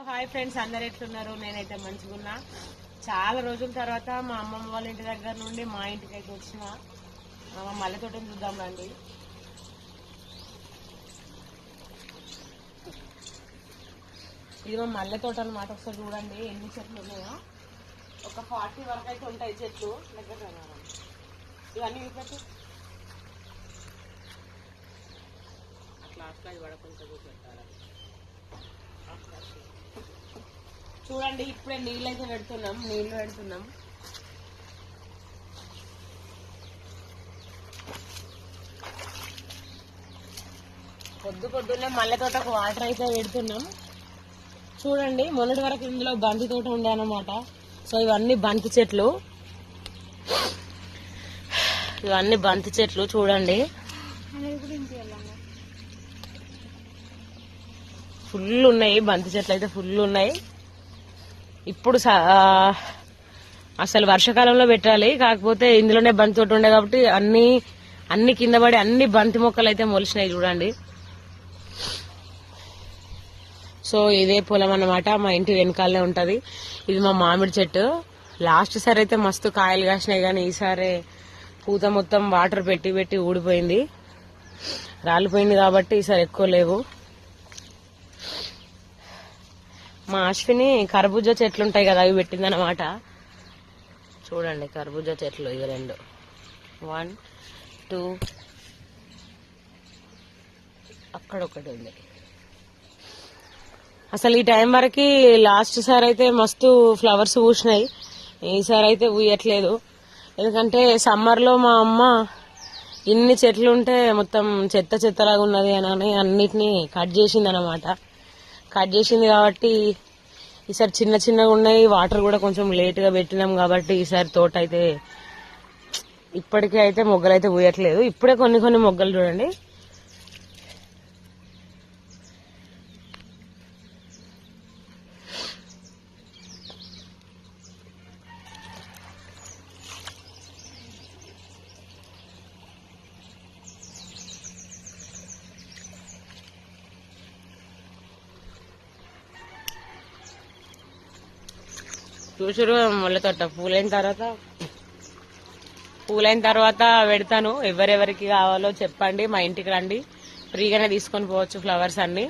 Hi friends, అందరు ఎట్లున్నారు? నేనైతే మంచిగున్నా. చాలా రోజుల తర్వాత మా అమ్మమ్మ వాళ్ళ ఇంటి దగ్గర నుండి మా ఇంటికి అయితే వచ్చిన మల్లె తోటను చూద్దాం రండి. ఇది మా మల్లె తోట అనమాట. ఒకసారి చూడండి ఎన్ని చెట్లు ఉన్నాయో. ఒక 40 వరకు అయితే ఉంటాయి చెట్లు దగ్గర. ఇవన్నీ చూపెట్టు, అట్లా అట్లా పడకుండా చూపెట్టాలి. చూడండి, ఇప్పుడే నీళ్ళు అయితే పెడుతున్నాం. పొద్దున్నే మల్లె తోటకు వాటర్ అయితే పెడుతున్నాం. చూడండి, మొన్నటి వరకు ఇందులో బంతి తోట ఉండే అన్నమాట. సో ఇవన్నీ బంతి చెట్లు చూడండి. ఫుల్ ఉన్నాయి బంతి చెట్లు అయితే, ఫుల్ ఉన్నాయి. ఇప్పుడు అసలు వర్షాకాలంలో పెట్టాలి, కాకపోతే ఇందులోనే బంతి తోట ఉండే కాబట్టి అన్ని కింద పడి అన్ని బంతి మొక్కలు అయితే మొలిచినాయి చూడండి. సో ఇదే పొలం అన్నమాట, మా ఇంటి వెనకాలనే ఉంటది. ఇది మా మామిడి చెట్టు. లాస్ట్ సారి అయితే మస్తు కాయలు కాసినాయి, కానీ ఈసారి పూత మొత్తం వాటర్ పెట్టి ఊడిపోయింది, రాలిపోయింది కాబట్టి ఈసారి ఎక్కువ లేవు. మా అశ్విని కర్బూజా చెట్లు ఉంటాయి కదా, అవి పెట్టింది అనమాట. చూడండి కర్బూజా చెట్లు, ఇవి 2, 1, 2 అక్కడ ఒకటి ఉంది. అసలు ఈ టైం వరకు లాస్ట్ సారి అయితే మస్తు ఫ్లవర్స్ పూసినాయి, ఈసారి అయితే పూయట్లేదు. ఎందుకంటే సమ్మర్ లో మా అమ్మ ఇన్ని చెట్లు ఉంటే మొత్తం చెత్తలాగా ఉన్నది అని అన్నిటినీ కట్ చేసింది అనమాట. కట్ చేసింది కాబట్టి ఈసారి చిన్నగా ఉన్నాయి. వాటర్ కూడా కొంచెం లేట్ గా పెట్టినాం కాబట్టి ఈసారి తోట అయితే ఇప్పటికే అయితే మొగ్గలు అయితే పూయట్లేదు. ఇప్పుడే కొన్ని మొగ్గలు చూడండి. చూసారు ముళ్ళ తోట పూలైన తర్వాత పెడతాను. ఎవరెవరికి కావాలో చెప్పండి, మా ఇంటికి రండి, ఫ్రీగానే తీసుకొని పోవచ్చు ఫ్లవర్స్ అన్ని.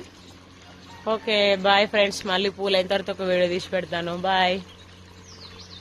ఓకే బాయ్ ఫ్రెండ్స్, మళ్ళీ పూలైన తర్వాత ఒక వీడియో తీసి పెడతాను. బాయ్.